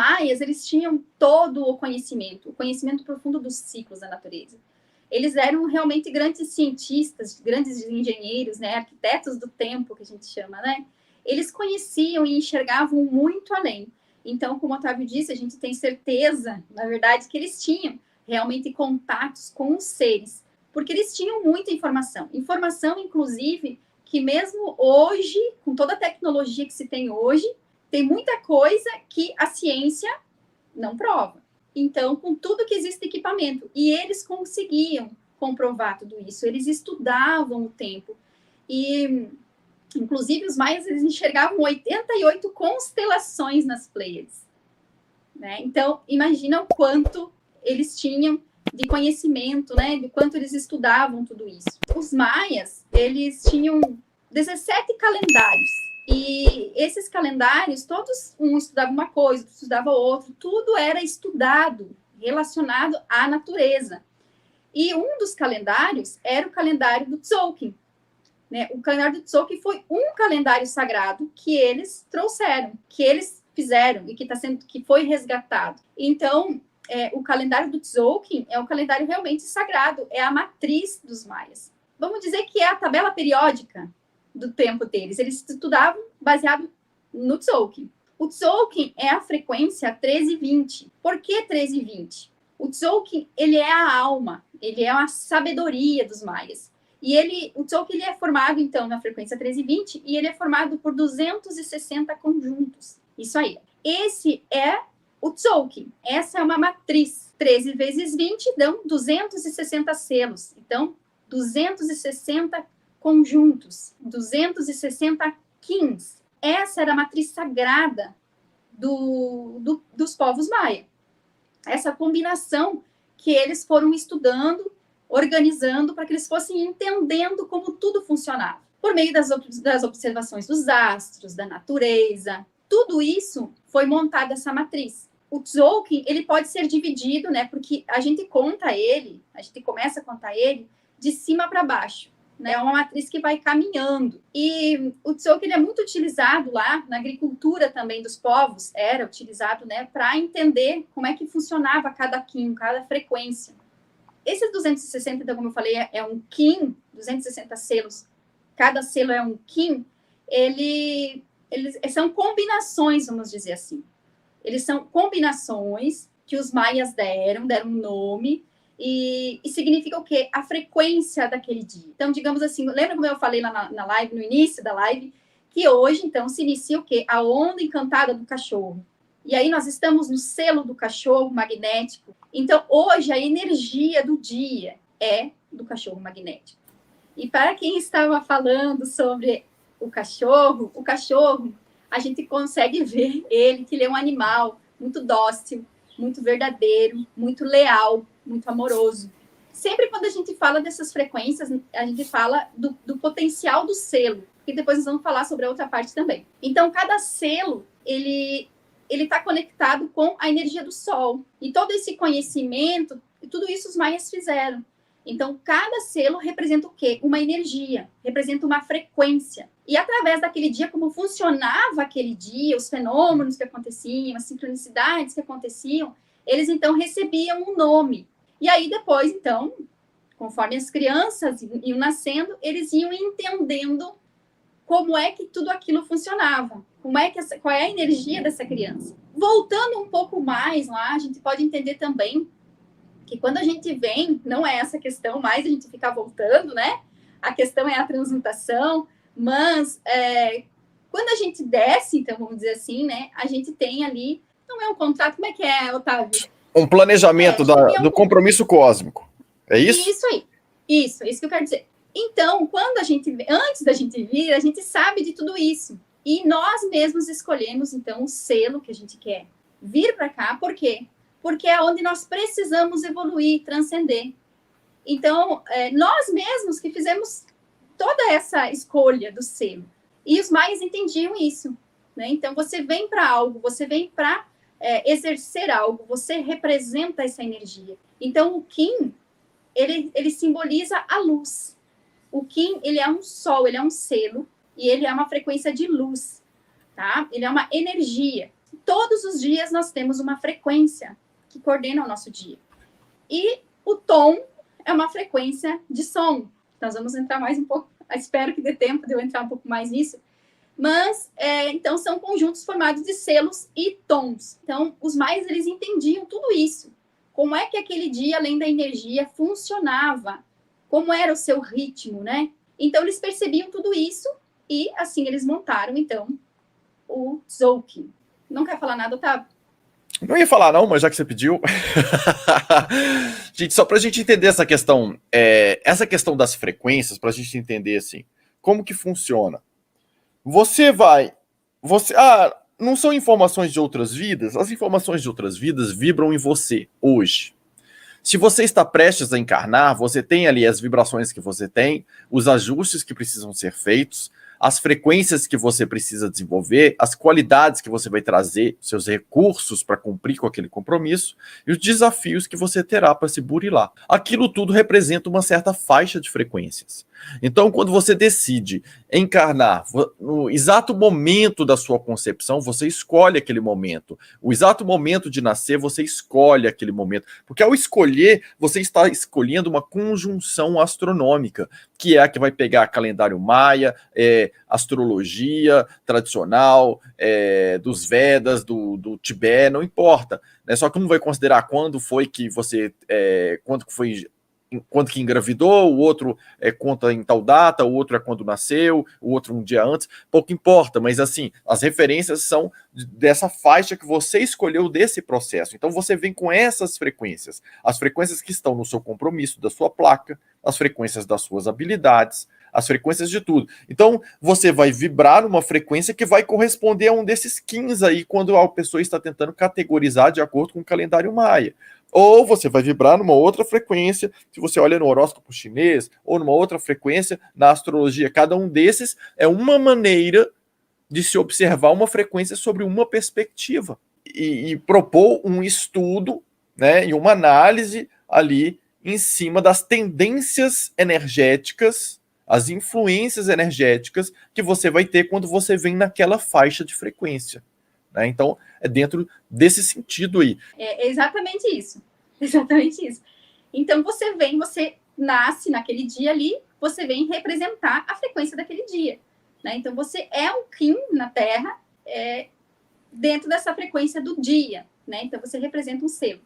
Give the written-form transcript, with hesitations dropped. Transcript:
maias, eles tinham todo o conhecimento profundo dos ciclos da natureza. Eles eram realmente grandes cientistas, grandes engenheiros, né, arquitetos do tempo, que a gente chama, né? Eles conheciam e enxergavam muito além. Então, como o Otávio disse, a gente tem certeza, na verdade, que eles tinham realmente contatos com os seres, porque eles tinham muita informação. Informação, inclusive, que mesmo hoje, com toda a tecnologia que se tem hoje, tem muita coisa que a ciência não prova. Então, com tudo que existe equipamento, e eles conseguiam comprovar tudo isso, eles estudavam o tempo, e, inclusive, os maias, eles enxergavam 88 constelações nas Pleiades, né? Então, imagina o quanto eles tinham de conhecimento, né, de quanto eles estudavam tudo isso. Os maias, eles tinham 17 calendários, e esses calendários, todos, um estudava uma coisa, outro estudava outra, tudo era estudado, relacionado à natureza. E um dos calendários era o calendário do Tzolk'in, né? O calendário do Tzolk'in foi um calendário sagrado que eles trouxeram, que eles fizeram e que foi resgatado. Então, o calendário do Tzolk'in é um calendário realmente sagrado, é a matriz dos maias. Vamos dizer que é a tabela periódica do tempo deles. Eles estudavam baseado no Tzolk'in. O Tzolk'in é a frequência 1320. Por que 1320? O Tzolk'in, ele é a alma, ele é a sabedoria dos maias. E o Tzolk'in, ele é formado, então, na frequência 1320, e ele é formado por 260 conjuntos. Isso aí. Esse é o Tzolk'in. Essa é uma matriz. 13 vezes 20 dão 260 selos. Então, 260 conjuntos, 260 quins. Essa era a matriz sagrada dos povos maia. Essa combinação que eles foram estudando, organizando, para que eles fossem entendendo como tudo funcionava. Por meio das observações dos astros, da natureza, tudo isso foi montado essa matriz. O Tzolk'in, ele pode ser dividido, né, porque a gente começa a contar ele de cima para baixo. Né, é uma matriz que vai caminhando. E o Tzolk'in, ele é muito utilizado lá na agricultura também dos povos, era utilizado, né, para entender como é que funcionava cada quim, cada frequência. Esses 260, então, como eu falei, é um quim, 260 selos, cada selo é um quim, eles são combinações, vamos dizer assim. Eles são combinações que os maias deram um nome, e significa o quê? A frequência daquele dia. Então, digamos assim, lembra como eu falei lá na live, no início da live, que hoje, então, se inicia o quê? A onda encantada do cachorro. E aí nós estamos no selo do cachorro magnético. Então, hoje, a energia do dia é do cachorro magnético. E para quem estava falando sobre o cachorro, a gente consegue ver ele, que ele é um animal muito dócil, muito verdadeiro, muito leal, muito amoroso. Sempre quando a gente fala dessas frequências, a gente fala do potencial do selo, e depois nós vamos falar sobre a outra parte também. Então, cada selo, ele está conectado com a energia do Sol. E todo esse conhecimento, tudo isso os maias fizeram. Então, cada selo representa o quê? Uma energia, representa uma frequência. E através daquele dia, como funcionava aquele dia, os fenômenos que aconteciam, as sincronicidades que aconteciam, eles, então, recebiam um nome. E aí, depois, então, conforme as crianças iam nascendo, eles iam entendendo como é que tudo aquilo funcionava, qual é a energia dessa criança. Voltando um pouco mais lá, a gente pode entender também que quando a gente vem, não é essa questão mais a gente ficar voltando, né? A questão é a transmutação, mas quando a gente desce, então, vamos dizer assim, né? A gente tem ali, não é um contrato, como é que é, Otávio? Um planejamento do compromisso cósmico, é isso? Isso aí, isso que eu quero dizer. Então, antes da gente vir, a gente sabe de tudo isso. E nós mesmos escolhemos, então, o selo que a gente quer vir para cá. Por quê? Porque é onde nós precisamos evoluir, transcender. Então, nós mesmos que fizemos toda essa escolha do selo. E os maias entendiam isso, né? Então, você vem para algo, você vem para exercer algo, você representa essa energia. Então, o Kim, ele simboliza a luz. O Kim, ele é um sol, ele é um selo, e ele é uma frequência de luz, tá? Ele é uma energia. todos os dias nós temos uma frequência que coordena o nosso dia. E o tom é uma frequência de som. Nós vamos entrar mais um pouco, espero que dê tempo de eu entrar um pouco mais nisso. Mas, então, são conjuntos formados de selos e tons. Então, os maias, eles entendiam tudo isso. Como é que aquele dia, além da energia, funcionava? Como era o seu ritmo, né? Então, eles percebiam tudo isso e, assim, eles montaram, então, o Tzolk'in. Não quer falar nada, Otávio? Não ia falar não, mas já que você pediu. Gente, só pra gente entender essa questão das frequências, pra gente entender, assim, como que funciona. Não são informações de outras vidas? As informações de outras vidas vibram em você, hoje. Se você está prestes a encarnar, você tem ali as vibrações que você tem, os ajustes que precisam ser feitos, as frequências que você precisa desenvolver, as qualidades que você vai trazer, seus recursos para cumprir com aquele compromisso e os desafios que você terá para se burilar. Aquilo tudo representa uma certa faixa de frequências. Então, quando você decide encarnar no exato momento da sua concepção, você escolhe aquele momento. O exato momento de nascer, você escolhe aquele momento. Porque ao escolher, você está escolhendo uma conjunção astronômica, que é a que vai pegar calendário maia, astrologia tradicional, dos Vedas, do Tibete, não importa. Né? Só que um vai considerar quando foi que você... quando que engravidou, o outro conta em tal data, o outro é quando nasceu, o outro um dia antes, pouco importa, mas assim, as referências são dessa faixa que você escolheu desse processo. Então você vem com essas frequências, as frequências que estão no seu compromisso, da sua placa, as frequências das suas habilidades, as frequências de tudo. Então você vai vibrar numa frequência que vai corresponder a um desses 15 aí, quando a pessoa está tentando categorizar de acordo com o calendário maia. Ou você vai vibrar numa outra frequência, se você olha no horóscopo chinês, ou numa outra frequência na astrologia. Cada um desses é uma maneira de se observar uma frequência sobre uma perspectiva e propor um estudo, né, e uma análise ali em cima das tendências energéticas, as influências energéticas que você vai ter quando você vem naquela faixa de frequência. Né? Então, é dentro desse sentido aí. É exatamente isso. Exatamente isso. Então, você nasce naquele dia ali, você vem representar a frequência daquele dia. Né? Então, você é um Kim na Terra dentro dessa frequência do dia. Né? Então, você representa um selo.